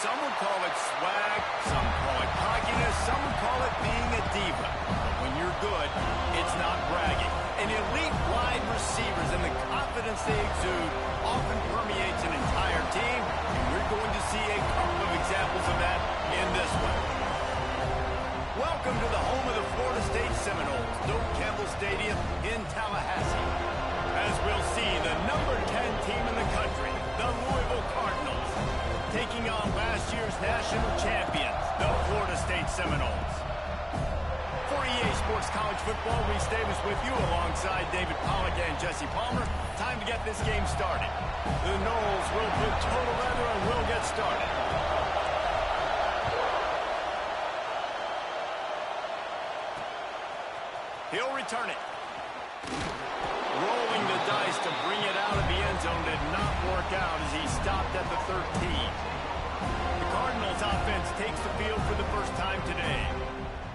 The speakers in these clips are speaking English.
Some would call it swag, some call it cockiness, some would call it being a diva. But when you're good, it's not bragging. And elite wide receivers and the confidence they exude often permeates an entire team, and we're going to see a couple of examples of that in this one. Welcome to the home of the Florida State Seminoles, Doak Campbell Stadium in Tallahassee. As we'll see, the number 10 team in the country, the Louisville Cardinals, taking on last year's national champions, the Florida State Seminoles. For EA Sports College Football, Reese Davis with you alongside David Pollack and Jesse Palmer. Time to get this game started. The Noles will put total leather and will get started. He'll return it. Rolling the dice to bring it out of the end zone did not work out as he stopped at the 13. The Cardinals offense takes the field for the first time today.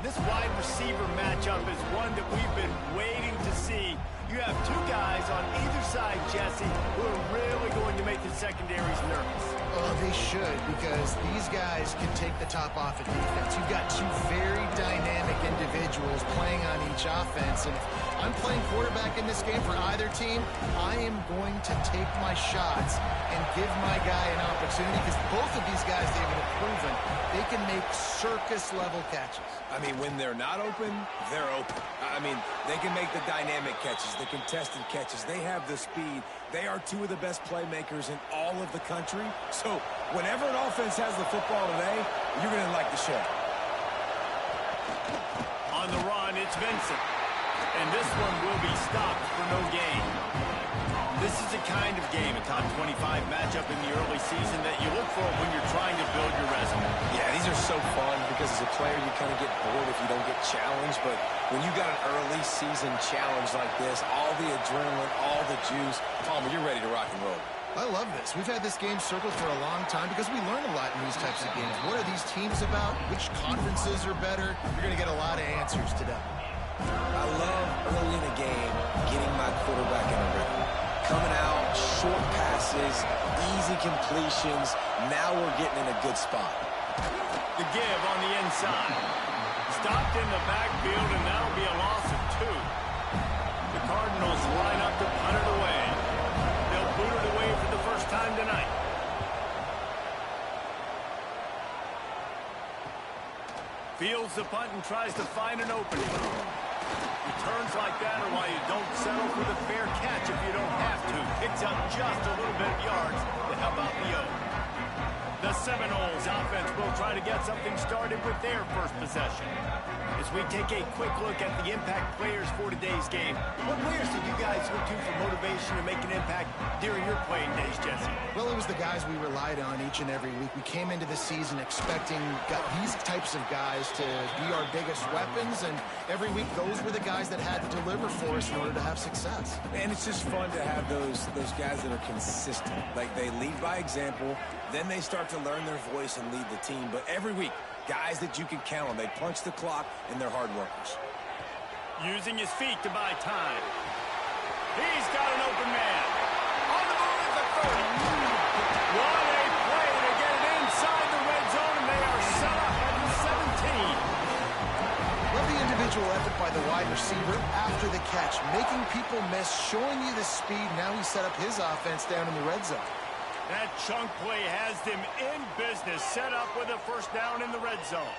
This wide receiver matchup is one that we've been waiting to see. You have two guys on either side, Jesse, who are really going to make the secondaries nervous. Oh, they should, because these guys can take the top off at defense. You've got two very dynamic individuals playing on each offense, and if I'm playing quarterback in this game for either team, I am going to take my shots and give my guy an opportunity, because both of these guys, David, have proven they can make circus-level catches. I mean, when they're not open, they're open. I mean, they can make the dynamic catches, the contested catches. They have the speed. They are two of the best playmakers in all of the country. So whenever an offense has the football today, you're going to like the show. On the run, it's Vincent. And this one will be stopped for no gain. This is the kind of game, a top 25 matchup in the early season, that you look for when you're trying to build your resume. Yeah, these are so fun because as a player, you kind of get bored if you don't get challenged. But when you got an early season challenge like this, all the adrenaline, all the juice, Palmer, you're ready to rock and roll. I love this. We've had this game circled for a long time because we learn a lot in these types of games. What are these teams about? Which conferences are better? You're going to get a lot of answers today. I love early in a game getting my quarterback in a rhythm. Coming out, short passes, easy completions. Now we're getting in a good spot. The give on the inside. Stopped in the backfield, and that'll be a loss of 2. The Cardinals line up to punt it away. They'll boot it away for the first time tonight. Fields the punt and tries to find an opening. Returns like that are why you don't settle for the fair catch if you don't have to. Picks up just a little bit of yards to help out the O. The Seminoles offense will try to get something started with their first possession. As we take a quick look at the impact players for today's game, what players did you guys look to for motivation to make an impact during your playing days, Jesse? Well, it was the guys we relied on each and every week. We came into the season expecting these types of guys to be our biggest weapons, and every week those were the guys that had to deliver for us in order to have success. And it's just fun to have those guys that are consistent. Like, they lead by example, then they start to learn their voice and lead the team. But every week, guys that you can count on. They punch the clock, and they're hard workers. Using his feet to buy time. He's got an open man. On the move at the 30. What a play to get it inside the red zone, and they are set up at the 17. Love the individual effort by the wide receiver after the catch, making people miss, showing you the speed. Now he set up his offense down in the red zone. That chunk play has them in business, set up with a first down in the red zone.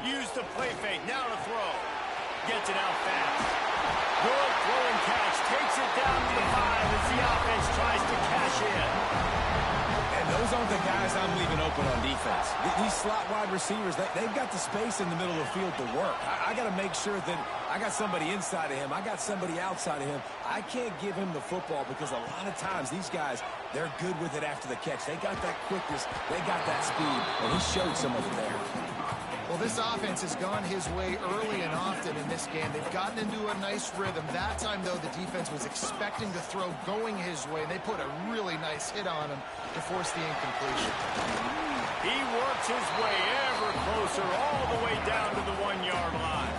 Use the play fake, now to throw. Gets it out fast. Good throw and catch, takes it down to the 5 as the offense tries to cash in. And those aren't the guys I'm leaving open on defense. These slot wide receivers, they've got the space in the middle of the field to work. I got to make sure that I got somebody inside of him. I got somebody outside of him. I can't give him the football because a lot of times these guys, they're good with it after the catch. They got that quickness. They got that speed, and he showed some of it there. Well, this offense has gone his way early and often in this game. They've gotten into a nice rhythm. That time, though, the defense was expecting the throw going his way. They put a really nice hit on him to force the incompletion. He works his way ever closer all the way down to the 1-yard line.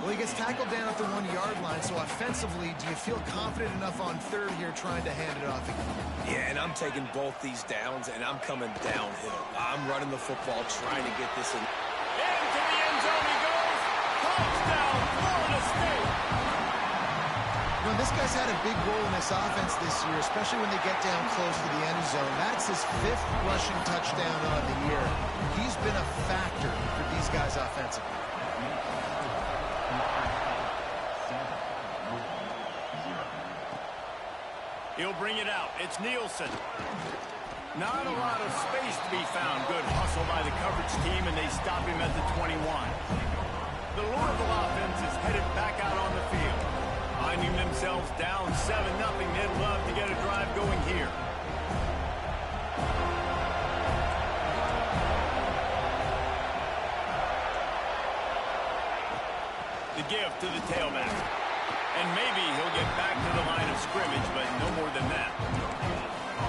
Well, he gets tackled down at the 1-yard line, so offensively, do you feel confident enough on third here trying to hand it off again? Yeah, and I'm taking both these downs, and I'm coming downhill. I'm running the football, trying to get this in. Into the end zone he goes. Touchdown, Florida State. You know, this guy's had a big role in this offense this year, especially when they get down close to the end zone. That's his 5th rushing touchdown on the year. He's been a factor for these guys offensively. He'll bring it out. It's Nielsen. Not a lot of space to be found. Good hustle by the coverage team, and they stop him at the 21. The Louisville offense is headed back out on the field. Finding themselves down 7-0, they'd love to get a drive going here. The give to the tailback. And maybe he'll get back to the line of scrimmage, but no more than that.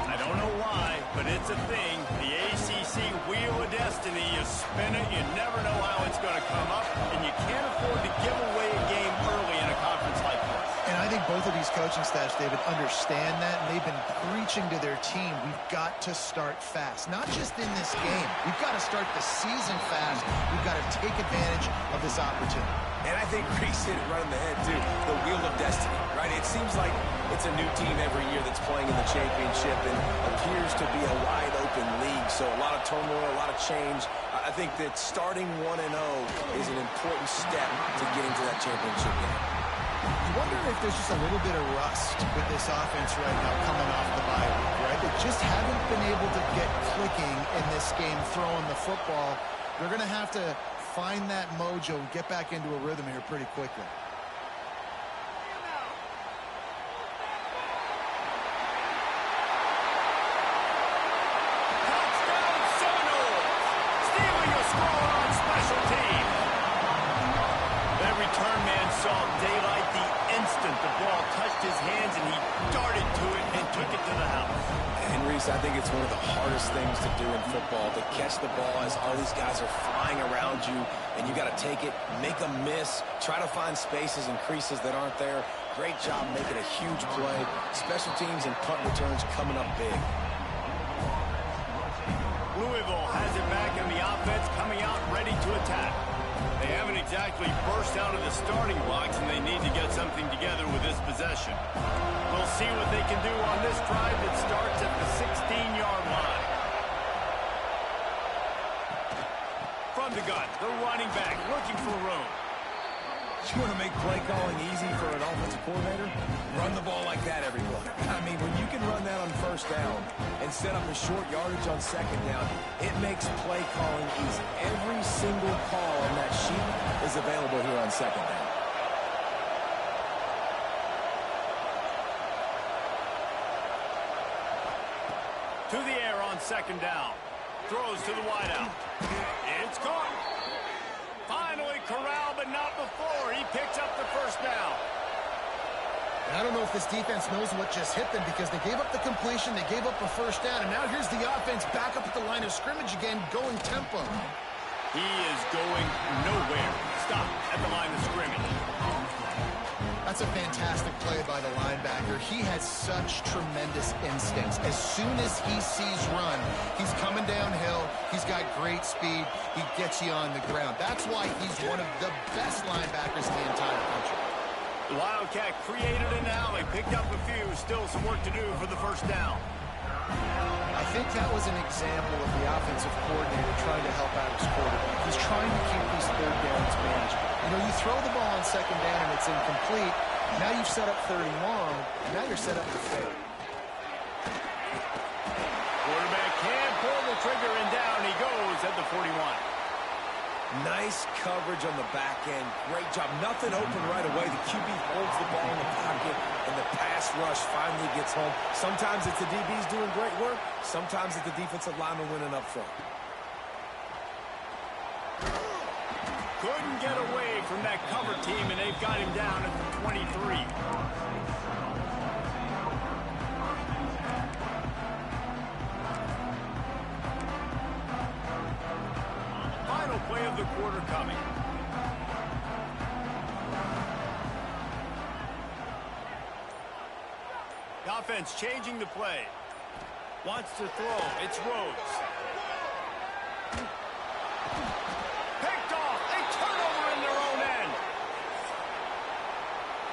I don't know why, but it's a thing. The ACC Wheel of Destiny, you spin it, you never know how it's going to come up, and you can't afford to give away a game early in a conference like this. And I think both of these coaching staffs, David, understand that, and they've been preaching to their team, we've got to start fast. Not just in this game. We've got to start the season fast. We've got to take advantage of this opportunity. And I think Reese hit it right in the head, too. The Wheel of Destiny, right? It seems like it's a new team every year that's playing in the championship and appears to be a wide-open league. So a lot of turmoil, a lot of change. I think that starting 1-0 is an important step to getting to that championship game. You wonder if there's just a little bit of rust with this offense right now coming off the bye week, right? They just haven't been able to get clicking in this game throwing the football. They're going to have to find that mojo and get back into a rhythm here pretty quickly. Touchdown Seminoles! Stealing a score on special teams. That return man saw daylight the instant the ball touched his hands, and he darted to it and took it to the house. And Reese, I think it's one of the hardest things to do in football, to catch the ball as all these guys are flying around you, and you got to take it, make a miss, try to find spaces and creases that aren't there. Great job making a huge play. Special teams and punt returns coming up big. Louisville has it back, and the offense coming out ready to attack. They haven't exactly burst out of the starting blocks, and they need to get something together with this possession. We'll see what they can do on this drive that starts at the 16-yard line. From the gun, the running back looking for room. You want to make play calling easy for an offensive coordinator? Run the ball like that every play. I mean, when you can run that on first down and set up a short yardage on second down, it makes play calling easy. Every single call on that sheet is available here on second down. To the air on second down. Throws to the wideout. It's caught. Finally corralled, but not before. He picks up the first down. I don't know if this defense knows what just hit them because they gave up the completion, they gave up a first down, and now here's the offense back up at the line of scrimmage again, going tempo. He is going nowhere. Stop at the line of scrimmage. That's a fantastic play by the linebacker. He has such tremendous instincts. As soon as he sees run, he's coming downhill. He's got great speed. He gets you on the ground. That's why he's one of the best linebackers in the entire country. The Wildcat created an alley, picked up a few. Still some work to do for the first down. I think that was an example of the offensive coordinator trying to help out his quarterback. He's trying to keep these third downs manageable. You know, you throw the ball on second down and it's incomplete. Now you've set up third and long. Now you're set up for third. Quarterback can pull the trigger, and down he goes at the 41. Nice coverage on the back end. Great job. Nothing open right away. The QB holds the ball in the pocket, and the pass rush finally gets home. Sometimes it's the DBs doing great work. Sometimes it's the defensive lineman winning up front. Couldn't get away from that cover team, and they've got him down at the 23. Final play of the quarter coming. defense changing the play. Wants to throw. It's Rhodes. Picked off. A turnover in their own end.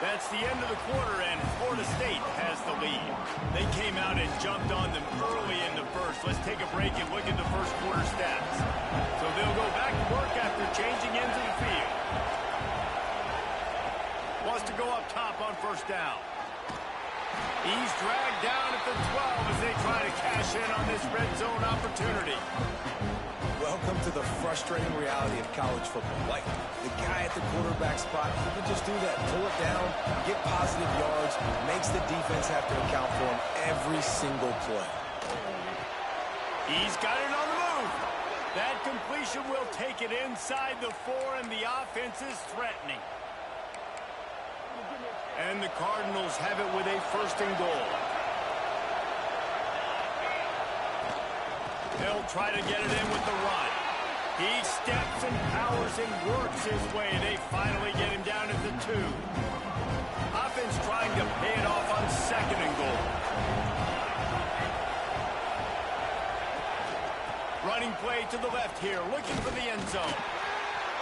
That's the end of the quarter, and Florida State has the lead. They came out and jumped on them early in the first. Let's take a break and look at the first quarter stats. So they'll go back to work after changing into the field. Wants to go up top on first down. He's dragged down at the 12 as they try to cash in on this red zone opportunity. Welcome to the frustrating reality of college football. Like, the guy at the quarterback spot, he can just do that. Pull it down, get positive yards, makes the defense have to account for him every single play. He's got it on the move. That completion will take it inside the 4, and the offense is threatening. And the Cardinals have it with a first and goal. They'll try to get it in with the run. He steps and powers and works his way. They finally get him down at the 2. Offense trying to pay it off on second and goal. Running play to the left here, looking for the end zone.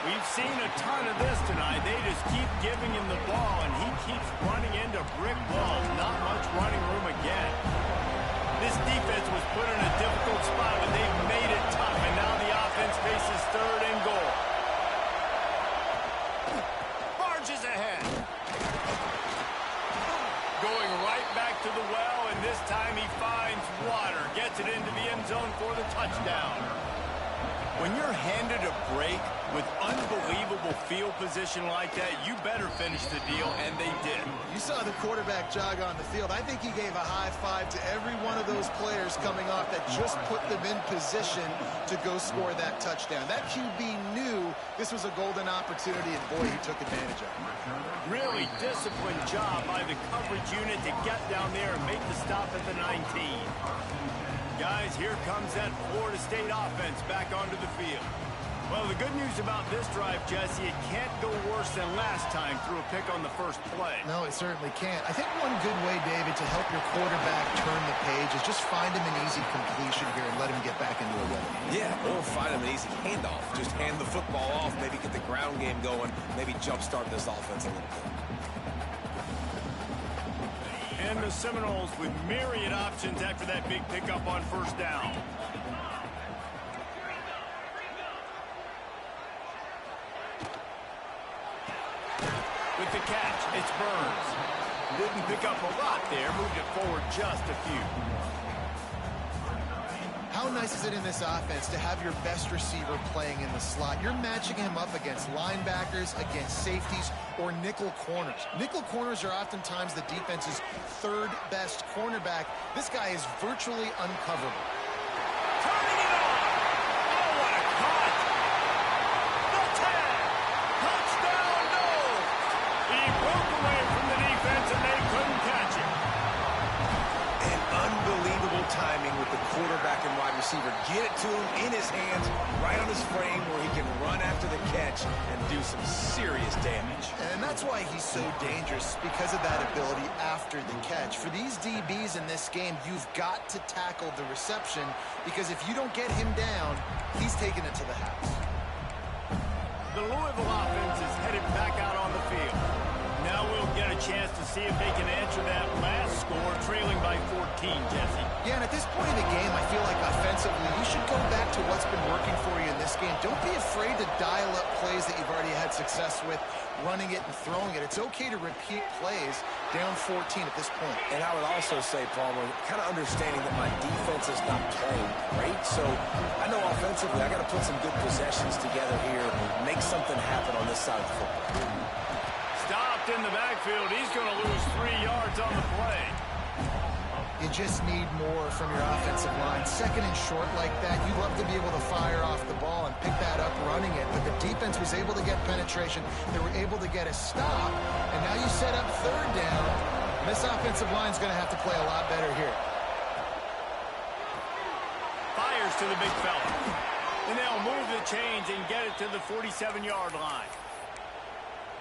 We've seen a ton of this tonight. They just keep giving him the ball, and he keeps running into brick walls. Not much running room again. This defense was put in a difficult spot, but they've made it tough, and now the offense faces third and goal. Barges ahead. Going right back to the well, and this time he finds water. Gets it into the end zone for the touchdown. When you're handed a break with unbelievable field position like that, you better finish the deal, and they did. You saw the quarterback jog on the field. I think he gave a high five to every one of those players coming off that just put them in position to go score that touchdown. That QB knew this was a golden opportunity, and boy, he took advantage of it. Really disciplined job by the coverage unit to get down there and make the stop at the 19. Guys, here comes that Florida State offense back onto the field. Well, the good news about this drive, Jesse, it can't go worse than last time through a pick on the first play. No, it certainly can't. I think one good way, David, to help your quarterback turn the page is just find him an easy completion here and let him get back into a rhythm. Yeah, or find him an easy handoff. Just hand the football off, maybe get the ground game going, maybe jumpstart this offense a little bit. And the Seminoles with myriad options after that big pickup on first down. With the catch, it's Burns. Didn't pick up a lot there, moved it forward just a few. How nice is it in this offense to have your best receiver playing in the slot? You're matching him up against linebackers, against safeties, or nickel corners. Nickel corners are oftentimes the defense's third best cornerback. This guy is virtually uncoverable. Turning it on! Oh, what a cut! The tag! Touchdown, no! He broke away from the defense and they couldn't catch him. And unbelievable timing with the quarterback and wide receiver. Get it to him in his hands, right on his frame where he can run after the catch and do some serious damage. And that's why he's so dangerous, because of that ability after the catch. For these DBs in this game, you've got to tackle the reception, because if you don't get him down, he's taking it to the house. The Louisville offense is headed back out on the field. Now we'll get a chance to see if they can answer that last score, trailing by 14, Jesse. Yeah, and at this point in the game, I feel like offensively, you should go back to what's been working for you in this game. Don't be afraid to dial up plays that you've already had success with, running it and throwing it. It's okay to repeat plays down 14 at this point. And I would also say, Palmer, kind of understanding that my defense is not playing great, so I know offensively I got to put some good possessions together here, make something happen on this side of the football. Stopped in the backfield. He's going to lose 3 yards on the play. You just need more from your offensive line. Second and short like that, you'd love to be able to fire off the ball and pick that up running it, but the defense was able to get penetration. They were able to get a stop, and now you set up third down. This offensive line is going to have to play a lot better here. Fires to the big fella. And they'll move the chains and get it to the 47-yard line.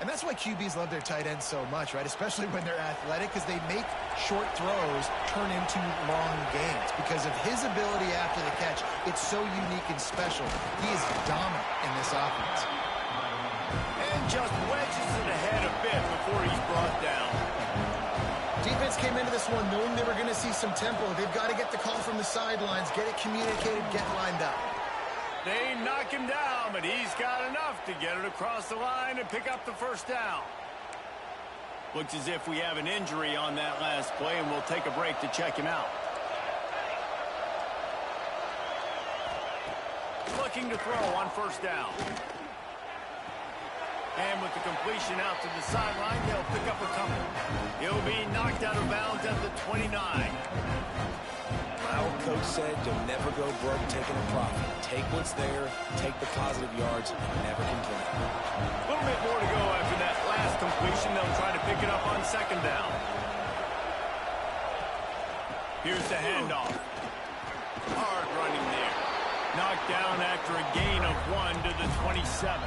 And that's why QBs love their tight ends so much, right? Especially when they're athletic, because they make short throws turn into long gains. Because of his ability after the catch, it's so unique and special. He is dominant in this offense. And just wedges it ahead a bit before he's brought down. Defense came into this one knowing they were going to see some tempo. They've got to get the call from the sidelines, get it communicated, get lined up. They knock him down, but he's got enough to get it across the line and pick up the first down. Looks as if we have an injury on that last play, and we'll take a break to check him out. Looking to throw on first down. And with the completion out to the sideline, he'll pick up a couple. He'll be knocked out of bounds at the 29. Our coach said you'll never go broke taking a profit. Take what's there, take the positive yards, and never complain. A little bit more to go after that last completion. They'll try to pick it up on second down. Here's the handoff. Hard running there. Knocked down after a gain of 1 to the 27.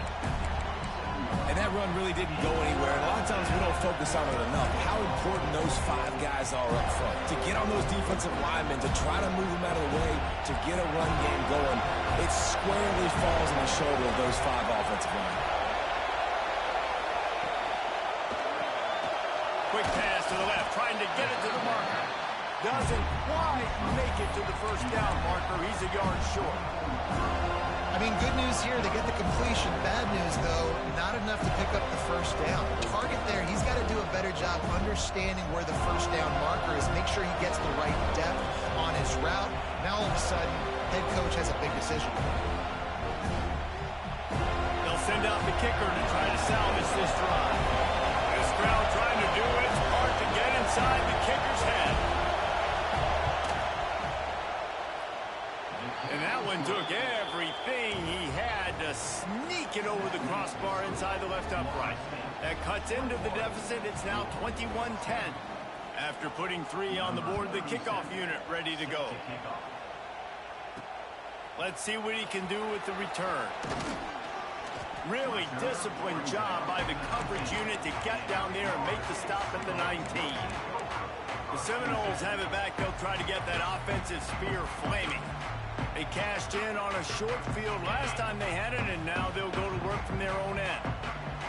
And that run really didn't go anywhere. And a lot of times we don't focus on it enough. How important those 5 guys are up front. To get on those defensive linemen, to try to move them out of the way, to get a run game going, it squarely falls on the shoulder of those 5 offensive linemen. Quick pass to the left, trying to get it to the marker. Doesn't quite make it to the first down marker. He's a yard short. I mean, good news here, they get the completion. Bad news, though, not enough to pick up the first down. Target there, he's got to do a better job understanding where the first down marker is, make sure he gets the right depth on his route. Now, all of a sudden, head coach has a big decision. They'll send out the kicker to try to salvage this drive. This crowd trying to do its part to get inside the kicker's head. And that one took everything he had to sneak it over the crossbar inside the left upright. That cuts into the deficit. It's now 21-10. After putting 3 on the board, the kickoff unit ready to go. Let's see what he can do with the return. Really disciplined job by the coverage unit to get down there and make the stop at the 19. The Seminoles have it back. They'll try to get that offensive spear flaming. They cashed in on a short field last time they had it, and now they'll go to work from their own end.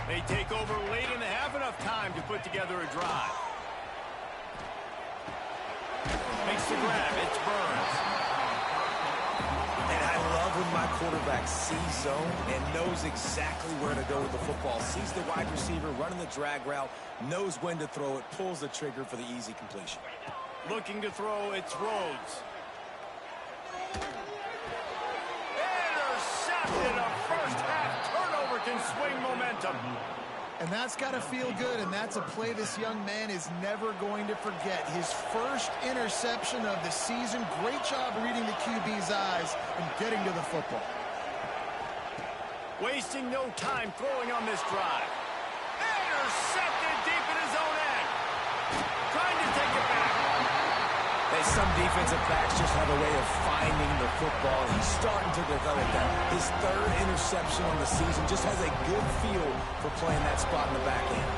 They take over late in the half, enough time to put together a drive. Makes the grab. It's Burns. And I love when my quarterback sees zone and knows exactly where to go with the football. Sees the wide receiver running the drag route, knows when to throw it, pulls the trigger for the easy completion. Looking to throw, it's Rhodes. Intercepted. A first half turnover can swing momentum. And that's got to feel good, and that's a play this young man is never going to forget. His first interception of the season. Great job reading the QB's eyes and getting to the football. Wasting no time throwing on this drive. Intercepted deep in his own end. Trying to take it back. Some defensive backs just have a way of finding the football. He's starting to develop that. His 3rd interception on the season, just has a good feel for playing that spot in the back end.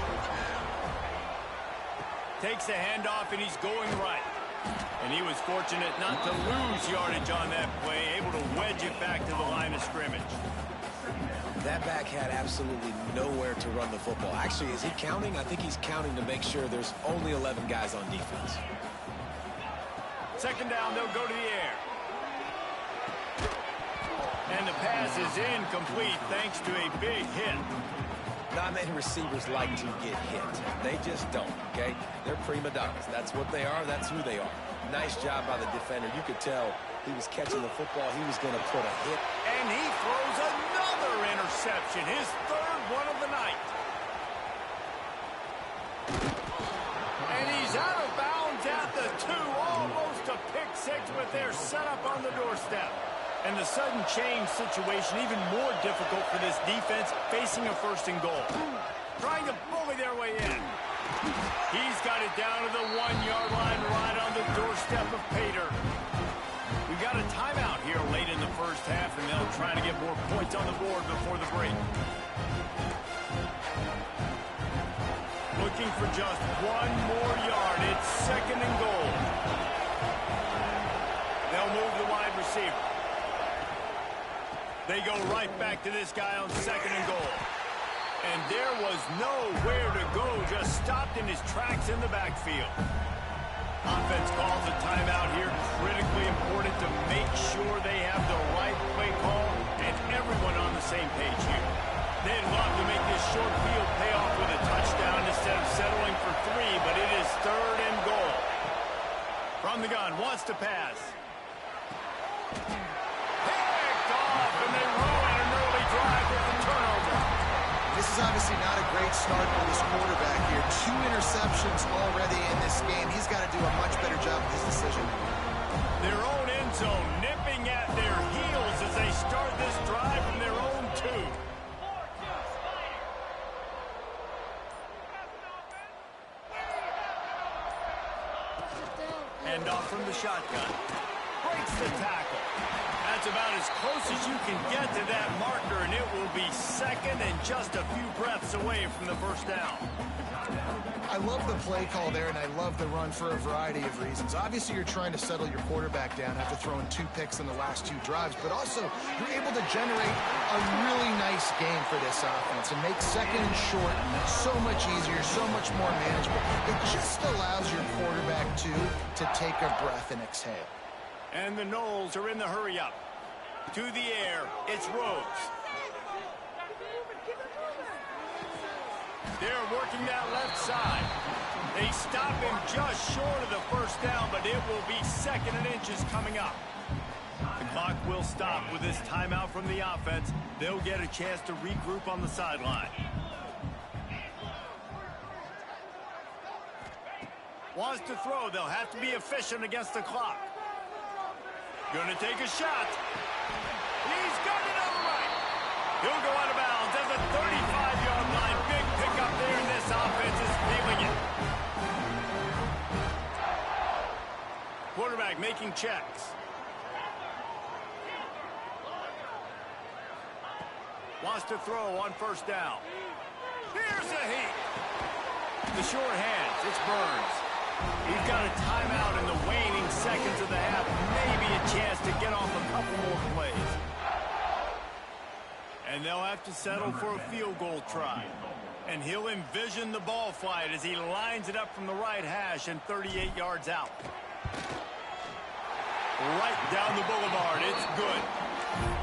Takes the handoff, and he's going right. And he was fortunate not to lose yardage on that play, able to wedge it back to the line of scrimmage. That back had absolutely nowhere to run the football. Actually, is he counting? I think he's counting to make sure there's only 11 guys on defense. Second down, they'll go to the air. And the pass is incomplete thanks to a big hit. Not many receivers like to get hit. They just don't, okay? They're prima donnas. That's what they are. That's who they are. Nice job by the defender. You could tell he was catching the football. He was going to put a hit. And he throws another interception, his 3rd one of the night. And he's out of bounds at the 2, almost a pick 6, but they're set up on the doorstep. And the sudden change situation even more difficult for this defense facing a 1st and goal. Trying to bully their way in. He's got it down to the 1-yard line right on the doorstep of Pater. We've got a timeout here late in the first half, and they'll try to get more points on the board before the break. looking for just one more yard. It's second and goal. They'll move the wide receiver. They go right back to this guy on second and goal. And there was nowhere to go, just stopped in his tracks in the backfield. Offense calls a timeout here, critically important to make sure they have the right play call and everyone on the same page here. They'd love to make this short field pay off with a touchdown instead of settling for 3, but it is third and goal. From the gun, wants to pass. Picked off, and they ruin an early drive with the turnover. This is obviously not a great start for this quarterback here. 2 interceptions already in this game. He's got to do a much better job with his decision. Their own end zone nipping at their heels as they start this drive from their own 2. Hand off from the shotgun. Breaks the tackle. That's about as close as you can get to that marker, and it will be second and just a few breaths away from the first down. I love the play call there, and I love the run for a variety of reasons. Obviously, you're trying to settle your quarterback down after throwing 2 picks in the last 2 drives, but also you're able to generate a really nice game for this offense and make second and short so much easier, so much more manageable. It just allows your quarterback, too, to take a breath and exhale. And the Knowles are in the hurry-up. To the air, it's Rhodes. They're working that left side. They stop him just short of the first down, but it will be second and inches coming up. The clock will stop with this timeout from the offense. They'll get a chance to regroup on the sideline. Wants to throw. They'll have to be efficient against the clock. Gonna take a shot. He's got it on the right. He'll go out of bounds at the 35-yard line. Big pickup there, and this offense is feeling it. Quarterback making checks. Wants to throw on first down. Here's a heat. The short hands, it's Burns. He's got a timeout in the waning seconds of the half. Maybe a chance to get off a couple more plays. And they'll have to settle for a field goal try. And he'll envision the ball flight as he lines it up from the right hash and 38 yards out. Right down the boulevard. It's good.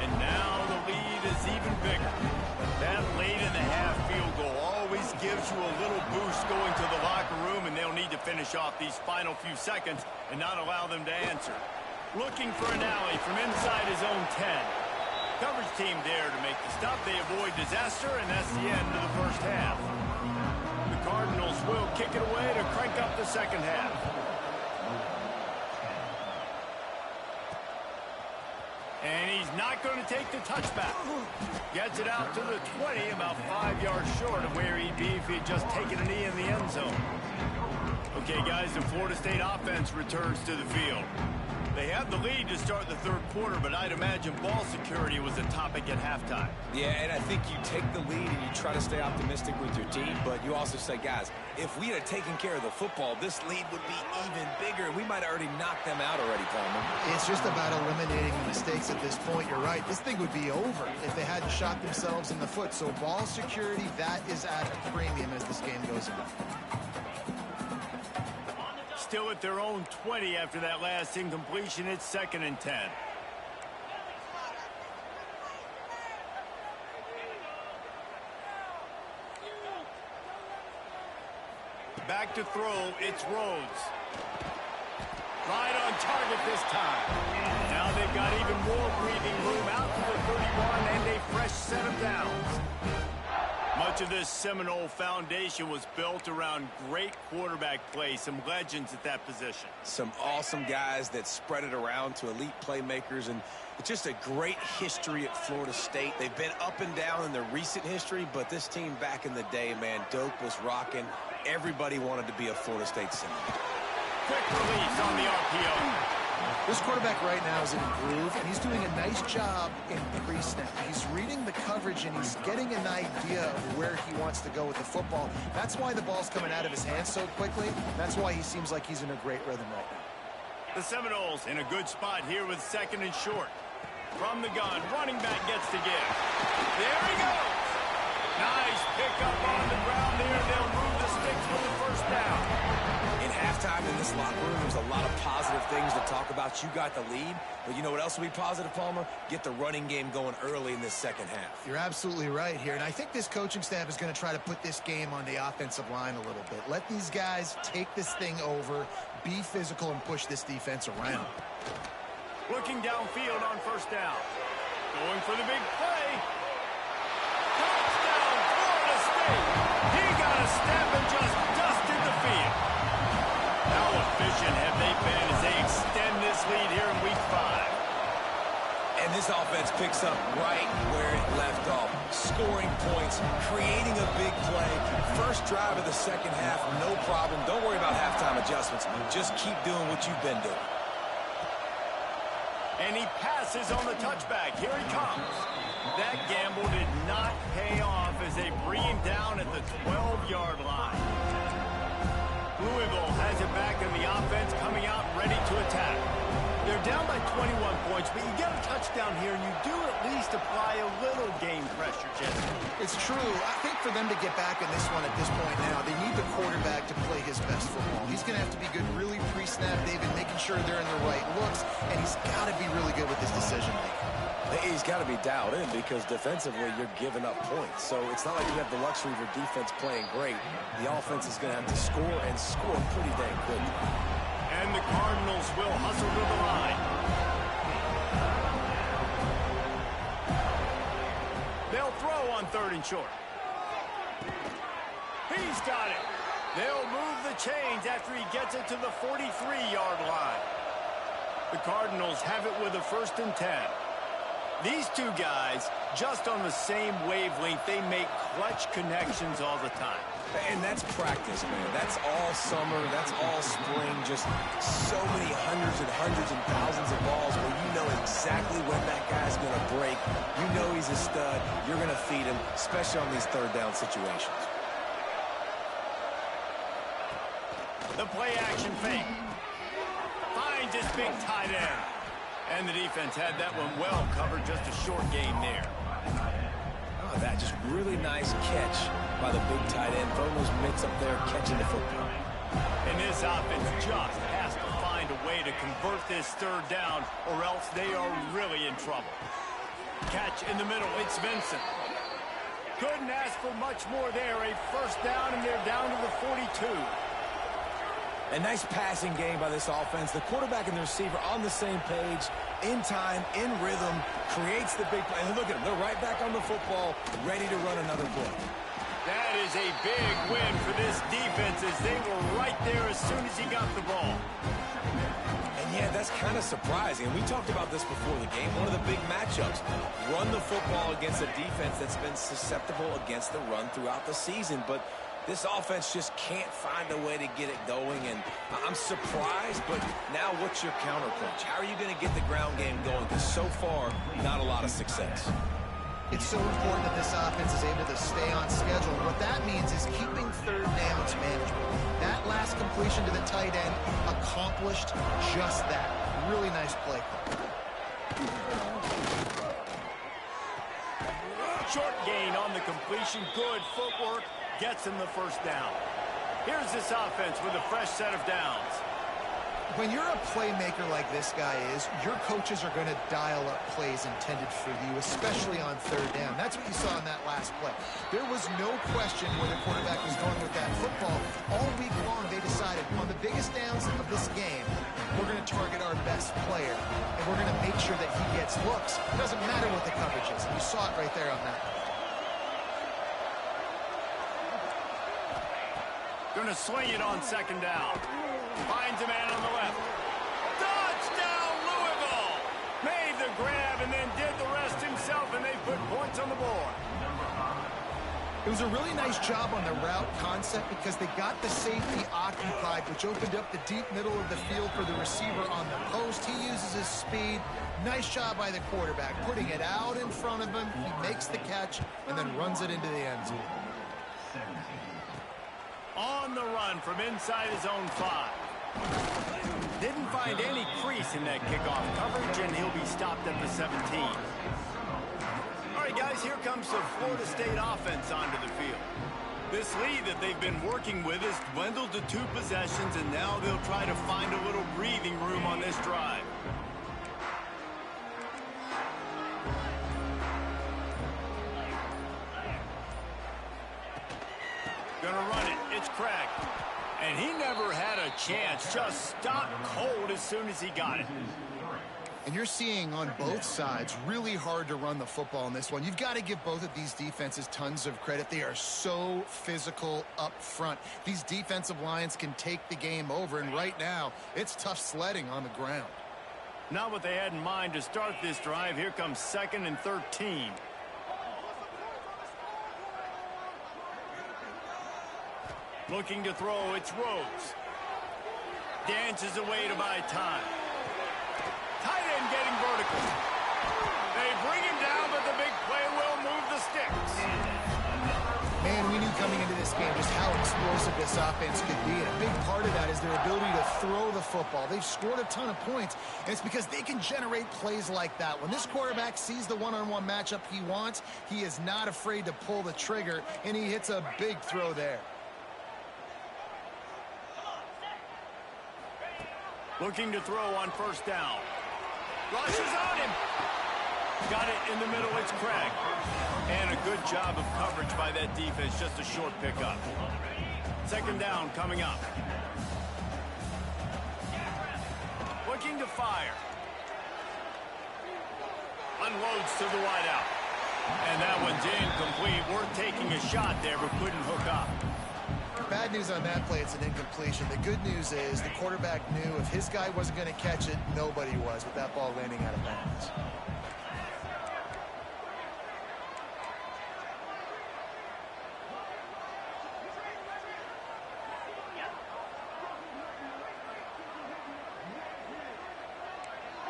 And now the lead is even bigger. That late in the half field goal always gives you a little boost going to the locker room, and they'll need to finish off these final few seconds and not allow them to answer. Looking for an alley from inside his own 10. Coverage team there to make the stop. They avoid disaster, and that's the end of the first half. The Cardinals will kick it away to crank up the second half. And he's not going to take the touchback. Gets it out to the 20, about 5 yards short of where he'd be if he'd just taken a knee in the end zone. Okay, guys, the Florida State offense returns to the field. They have the lead to start the third quarter, but I'd imagine ball security was a topic at halftime. Yeah, and I think you take the lead and you try to stay optimistic with your team, but you also say, guys, if we had taken care of the football, this lead would be even bigger, and we might have already knocked them out already, Coleman. It's just about eliminating the mistakes at this point. You're right. This thing would be over if they hadn't shot themselves in the foot. So ball security, that is at a premium as this game goes on. Still at their own 20 after that last incompletion. It's second and 10. Back to throw, it's Rhodes. Right on target this time. Now they've got even more breathing room out to the 31 and a fresh set of downs. Much of this Seminole foundation was built around great quarterback play, some legends at that position. Some awesome guys that spread it around to elite playmakers, and it's just a great history at Florida State. They've been up and down in their recent history, but this team back in the day, man, Doak was rocking. Everybody wanted to be a Florida State Seminole. Quick release on the RPO. This quarterback right now is in a groove, and he's doing a nice job in pre-snap. He's reading the coverage, and he's getting an idea of where he wants to go with the football. That's why the ball's coming out of his hands so quickly. That's why he seems like he's in a great rhythm right now. The Seminoles in a good spot here with 2nd and short. From the gun, running back gets to give. There he goes. Nice pickup on the ground there. They'll move the sticks for the first down. In halftime in this locker room, there's a lot of positive things to talk about. You got the lead, but you know what else will be positive, Palmer? Get the running game going early in this second half. You're absolutely right here, and I think this coaching staff is going to try to put this game on the offensive line a little bit. Let these guys take this thing over, be physical, and push this defense around. Looking downfield on first down. Going for the big play. Touchdown, Florida State. He got a step and just dusted the field. How efficient have they been as they extend this lead here in week 5? And this offense picks up right where it left off. Scoring points, creating a big play. First drive of the second half, no problem. Don't worry about halftime adjustments. Just keep doing what you've been doing. And he passes on the touchback. Here he comes. That gamble did not pay off as they bring him down at the 12-yard line. Louisville has it back in the offense, coming out ready to attack. They're down by 21 points, but you get a touchdown here, and you do at least apply a little game pressure, Jesse. It's true. I think for them to get back in this one at this point now, they need the quarterback to play his best football. He's going to have to be good really pre-snap, David, making sure they're in the right looks, and he's got to be really good with his decision-making. He's got to be dialed in because defensively you're giving up points. So it's not like you have the luxury of your defense playing great. The offense is going to have to score and score pretty dang quickly. And the Cardinals will hustle to the line. They'll throw on 3rd and short. He's got it. They'll move the chains after he gets it to the 43-yard line. The Cardinals have it with a 1st and 10. These two guys, just on the same wavelength, they make clutch connections all the time. And that's practice, man. That's all summer. That's all spring. Just so many hundreds and thousands of balls where you know exactly when that guy's going to break. You know he's a stud. You're going to feed him, especially on these 3rd down situations. The play-action fake. Finds his big tight end. And the defense had that one well covered, just a short gain there. Oh, that just really nice catch by the big tight end. Throwing those mitts up there, catching the football. And this offense just has to find a way to convert this 3rd down, or else they are really in trouble. Catch in the middle, it's Vincent. Couldn't ask for much more there. A 1st down, and they're down to the 42. A nice passing game by this offense. The quarterback and the receiver on the same page, in time, in rhythm, creates the big play. And look at them. They're right back on the football, ready to run another play. That is a big win for this defense as they were right there as soon as he got the ball. And yeah, that's kind of surprising. We talked about this before the game. One of the big matchups. Run the football against a defense that's been susceptible against the run throughout the season. But this offense just can't find a way to get it going, and I'm surprised, but now what's your counterpunch? How are you going to get the ground game going? Because so far, not a lot of success. It's so important that this offense is able to stay on schedule. What that means is keeping 3rd downs manageable. That last completion to the tight end accomplished just that. Really nice play call. Short gain on the completion. Good footwork. Gets him the 1st down. Here's this offense with a fresh set of downs. When you're a playmaker like this guy is, your coaches are going to dial up plays intended for you, especially on 3rd down. That's what you saw in that last play. There was no question where the quarterback was going with that football. All week long, they decided on the biggest downs of this game, we're going to target our best player, and we're going to make sure that he gets looks. It doesn't matter what the coverage is. And you saw it right there on that play. Going to swing it on 2nd down. Finds a man on the left. Touchdown, Louisville! Made the grab and then did the rest himself, and they put points on the board. It was a really nice job on the route concept because they got the safety occupied, which opened up the deep middle of the field for the receiver on the post. He uses his speed. Nice job by the quarterback, putting it out in front of him. He makes the catch and then runs it into the end zone. On the run from inside his own 5. Didn't find any crease in that kickoff coverage, and he'll be stopped at the 17. All right, guys, here comes the Florida State offense onto the field. This lead that they've been working with has dwindled to 2 possessions, and now they'll try to find a little breathing room on this drive. Gonna run it. It's Craig. And he never had a chance. Just stopped cold as soon as he got it. And you're seeing on both sides really hard to run the football in this one. You've got to give both of these defenses tons of credit. They are so physical up front. These defensive lines can take the game over, and right now it's tough sledding on the ground. Not what they had in mind to start this drive. Here comes 2nd and 13. Looking to throw, it's Rhodes. Dances away to buy time. Tight end getting vertical. They bring him down, but the big play will move the sticks. Man, we knew coming into this game just how explosive this offense could be. And a big part of that is their ability to throw the football. They've scored a ton of points, and it's because they can generate plays like that. When this quarterback sees the one-on-one matchup he wants, he is not afraid to pull the trigger, and he hits a big throw there. Looking to throw on 1st down. Rushes on him. Got it in the middle. It's Craig. And a good job of coverage by that defense. Just a short pickup. 2nd down coming up. Looking to fire. Unloads to the wideout. And that one's incomplete. Worth taking a shot there, but couldn't hook up. Bad news on that play, it's an incompletion. The good news is the quarterback knew if his guy wasn't going to catch it, nobody was, with that ball landing out of bounds.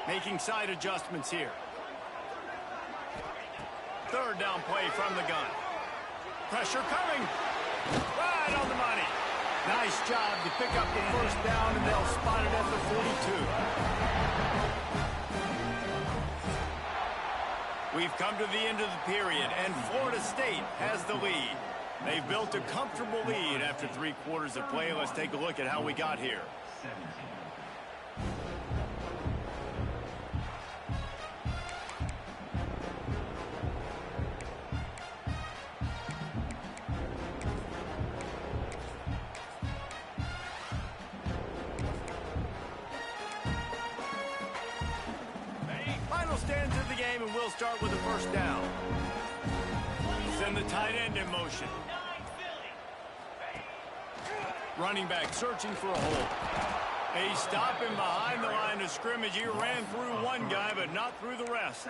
Making side adjustments here. 3rd down play from the gun. Pressure coming. Right on the money. Nice job to pick up the 1st down, and they'll spot it at the 42. We've come to the end of the period, and Florida State has the lead. They've built a comfortable lead after 3 quarters of play. Let's take a look at how we got here. Stands of the game, and we'll start with the 1st down. Send the tight end in motion. Running back searching for a hole. They stop him behind the line of scrimmage. He ran through one guy, but not through the rest.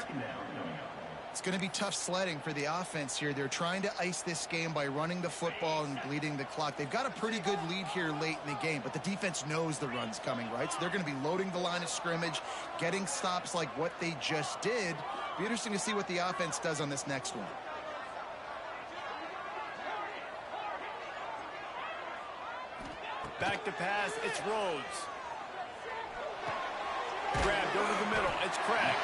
It's going to be tough sledding for the offense here. They're trying to ice this game by running the football and bleeding the clock. They've got a pretty good lead here late in the game, but the defense knows the run's coming, right? So they're going to be loading the line of scrimmage, getting stops like what they just did. Be interesting to see what the offense does on this next one. Back to pass, it's Rhodes. Grabbed over the middle, it's Craig.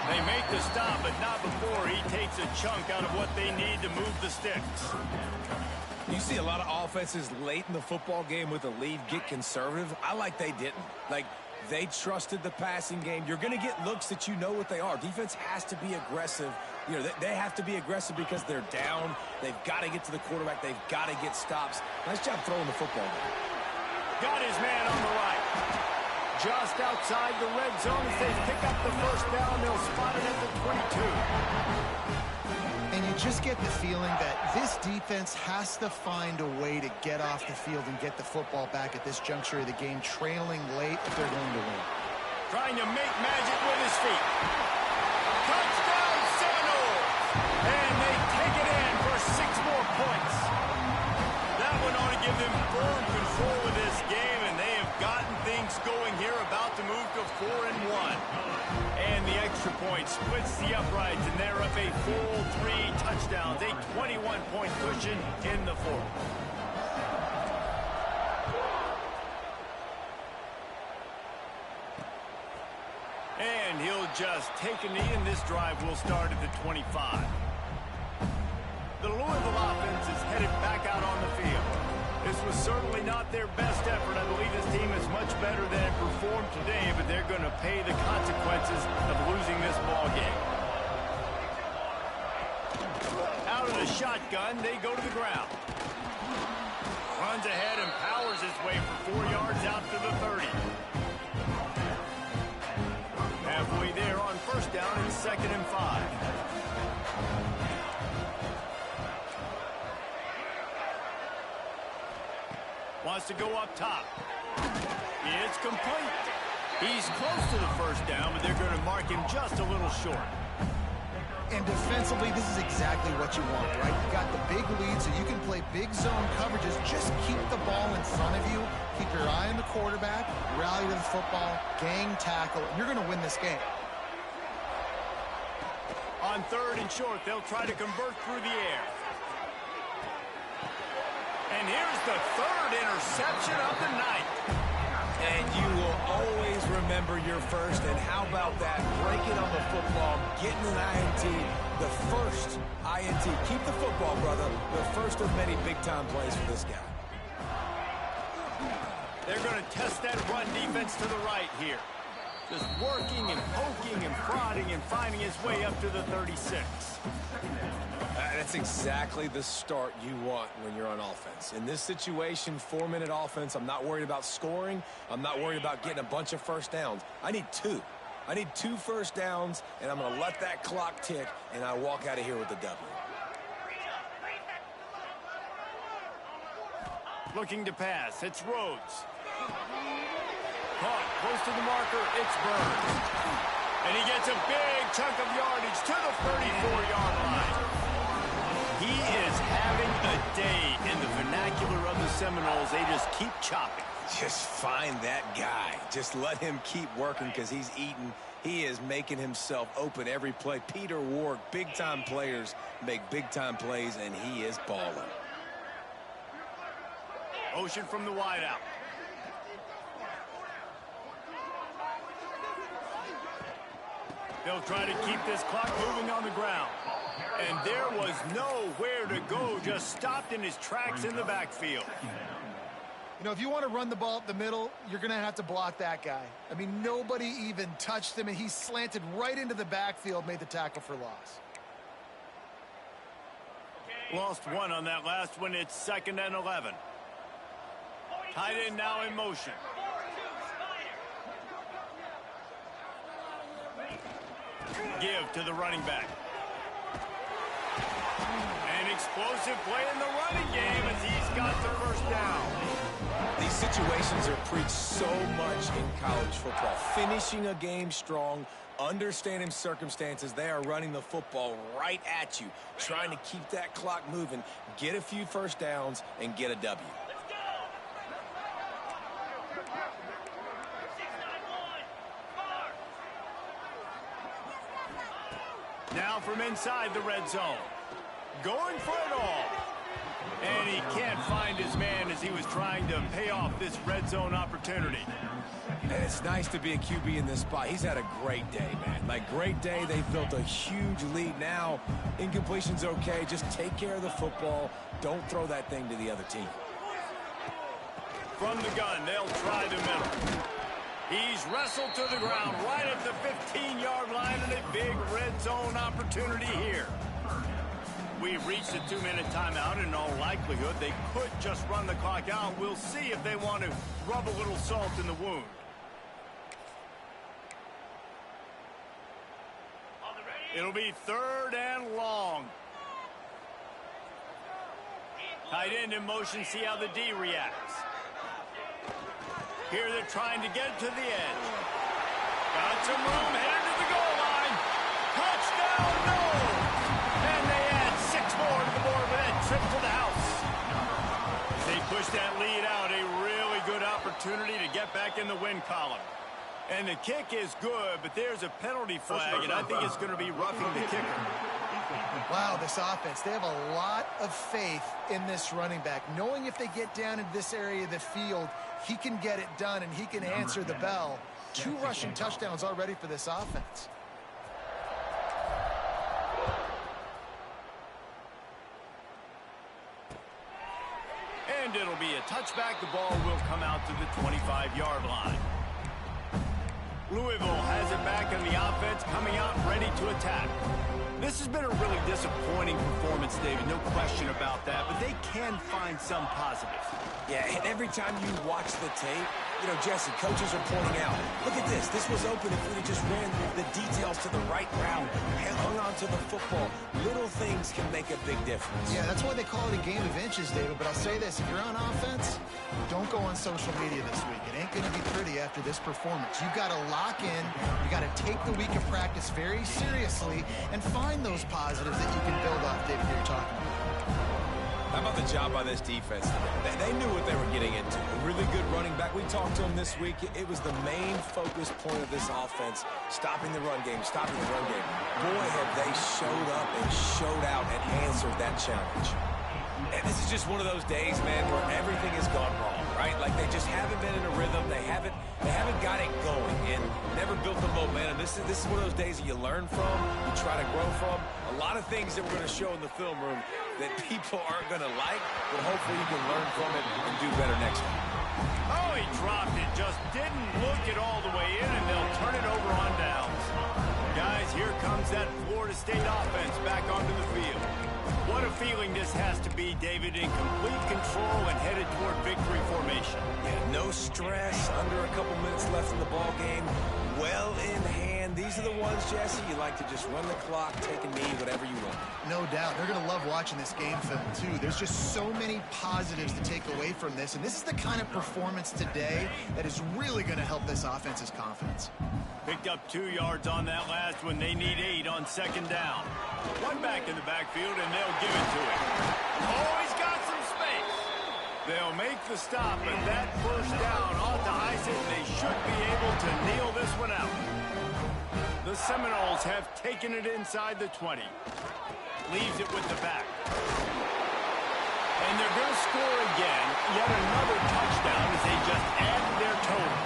They make the stop, but not before he takes a chunk out of what they need to move the sticks. You see a lot of offenses late in the football game with a lead get conservative. I like they didn't. Like, they trusted the passing game. You're going to get looks that you know what they are. Defense has to be aggressive. You know, they have to be aggressive because they're down. They've got to get to the quarterback. They've got to get stops. Nice job throwing the football. Got his man on the right. Just outside the red zone as they pick up the 1st down. They'll spot it at the 22. And you just get the feeling that this defense has to find a way to get off the field and get the football back at this juncture of the game, trailing late if they're going to win. Trying to make magic with his feet. Touchdown, Seminoles! And they take it in for 6 more points. give them firm control of this game, and they have gotten things going here, about to move to 4-1. And the extra point splits the uprights, and they're up a full 3 touchdowns, a 21-point cushion in the fourth. And he'll just take a knee, and this drive will start at the 25. The Louisville offense is headed back out on the field. This was certainly not their best effort. I believe this team is much better than it performed today, but they're going to pay the consequences of losing this ball game. Out of the shotgun, they go to the ground. Runs ahead and powers his way for 4 yards out to the 30. Halfway there on first down and 2nd and 5. Wants to go up top. It's complete. He's close to the first down, but they're going to mark him just a little short. And defensively, this is exactly what you want, right? You got the big lead, so you can play big zone coverages. Just keep the ball in front of you. Keep your eye on the quarterback. Rally to the football. Gang tackle. And you're going to win this game. On 3rd and short, they'll try to convert through the air. And here's the 3rd interception of the night. And you will always remember your first. And how about that? Breaking on the football, getting an INT, the first INT. Keep the football, brother. The first of many big-time plays for this guy. They're going to test that run defense to the right here. Just working and poking and prodding and finding his way up to the 36. That's exactly the start you want when you're on offense. In this situation, 4-minute offense, I'm not worried about scoring. I'm not worried about getting a bunch of first downs. I need 2. I need 2 first downs, and I'm going to let that clock tick, and I walk out of here with a W. Looking to pass. It's Rhodes. Caught close to the marker. It's Burns. And he gets a big chunk of yardage to the 34-yard line. He is having a day in the vernacular of the Seminoles. They just keep chopping. Just find that guy. Just let him keep working because he's eating. He is making himself open every play. Peter Ward, big-time players make big-time plays, and he is balling. Motion from the wideout. They'll try to keep this clock moving on the ground. And there was nowhere to go, just stopped in his tracks in the backfield. You know, if you want to run the ball up the middle, you're going to have to block that guy. I mean, nobody even touched him, and he slanted right into the backfield, made the tackle for loss. Lost 1 on that last one. It's 2nd and 11. Tight end now in motion. Give to the running back. An explosive play in the running game as he's got the first down. These situations are preached so much in college football. Finishing a game strong, understanding circumstances. They are running the football right at you, trying to keep that clock moving, get a few first downs, and get a W. Now from inside the red zone. Going for it all. And he can't find his man as he was trying to pay off this red zone opportunity. And it's nice to be a QB in this spot. He's had a great day, man. Like, great day. They've built a huge lead. Now, incompletion's okay. Just take care of the football. Don't throw that thing to the other team. From the gun, they'll try the middle. He's wrestled to the ground right at the 15-yard line, and a big red zone opportunity here. We've reached a 2-minute timeout. In all likelihood, they could just run the clock out. We'll see if they want to rub a little salt in the wound. It'll be 3rd and long. Tight end in motion, see how the D reacts. Here they're trying to get to the edge. Got some room, headed to the goal line. Touchdown, no! And they add 6 more to the board with that trip to the house. They push push that lead out. A really good opportunity to get back in the win column. And the kick is good, but there's a penalty flag, and I think it's going to be roughing the kicker. Wow, this offense, they have a lot of faith in this running back. Knowing if they get down into this area of the field, he can get it done and he can answer the bell. 2 rushing touchdowns already for this offense. And it'll be a touchback. The ball will come out to the 25-yard line. Louisville has it back in the offense, coming out ready to attack. This has been a really disappointing performance, David, no question about that, but they can find some positives. Yeah, and every time you watch the tape, you know, Jesse, coaches are pointing out, look at this. This was open if we just ran the details to the right route, hung on to the football. Little things can make a big difference. Yeah, that's why they call it a game of inches, David. But I'll say this, if you're on offense, don't go on social media this week. It ain't going to be pretty after this performance. You've got to lock in. You got to take the week of practice very seriously and find those positives that you can build off, David, that you're talking about. How about the job by this defense today? They knew what they were getting into. A really good running back. We talked to him this week. It was the main focus point of this offense, stopping the run game, stopping the run game. Boy, have they showed up and showed out and answered that challenge. And this is just one of those days, man, where everything has gone wrong, right? Like they just haven't been in a rhythm. They haven't got it going and never built the momentum. This is one of those days that you learn from, you try to grow from. A lot of things that we're going to show in the film room that people aren't going to like, but hopefully you can learn from it and do better next time. Oh, he dropped it. Just didn't look it all the way in, and they'll turn it over on downs. Guys, here comes that Florida State offense back onto the field. What a feeling this has to be, David, in complete control and headed toward victory formation. Yeah, no stress, under a couple minutes left in the ball game, well in hand. These are the ones, Jesse, you like to just run the clock, take a knee, whatever you want. No doubt. They're going to love watching this game film, too. There's just so many positives to take away from this, and this is the kind of performance today that is really going to help this offense's confidence. Picked up 2 yards on that last one. They need 8 on second down. One back in the backfield, and they'll give it to him. Oh, he's got some space. They'll make the stop, and that first down ought to ice it, and they should be able to kneel this one out. The Seminoles have taken it inside the 20. Leaves it with the back. And they're going to score again. Yet another touchdown as they just add to their total.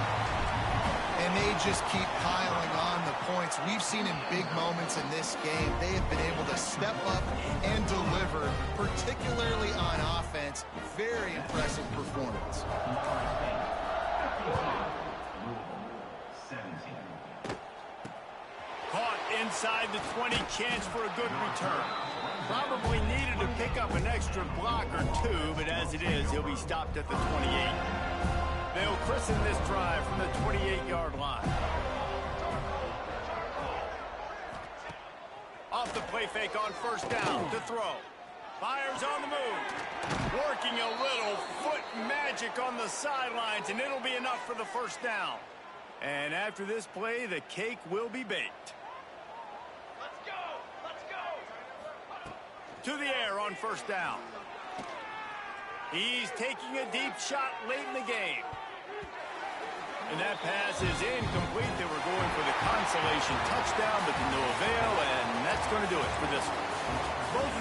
And they just keep piling on the points. We've seen in big moments in this game, they have been able to step up and deliver, particularly on offense. Very impressive performance. Caught inside the 20, chance for a good return. Probably needed to pick up an extra block or 2, but as it is, he'll be stopped at the 28. They'll christen this drive from the 28-yard line. Off the play fake on first down to throw. Fires on the move. Working a little foot magic on the sidelines, and it'll be enough for the first down. And after this play, the cake will be baked. Let's go! Let's go! To the air on first down. He's taking a deep shot late in the game. And that pass is incomplete. They were going for the consolation touchdown, but to no avail, and that's going to do it for this one. Both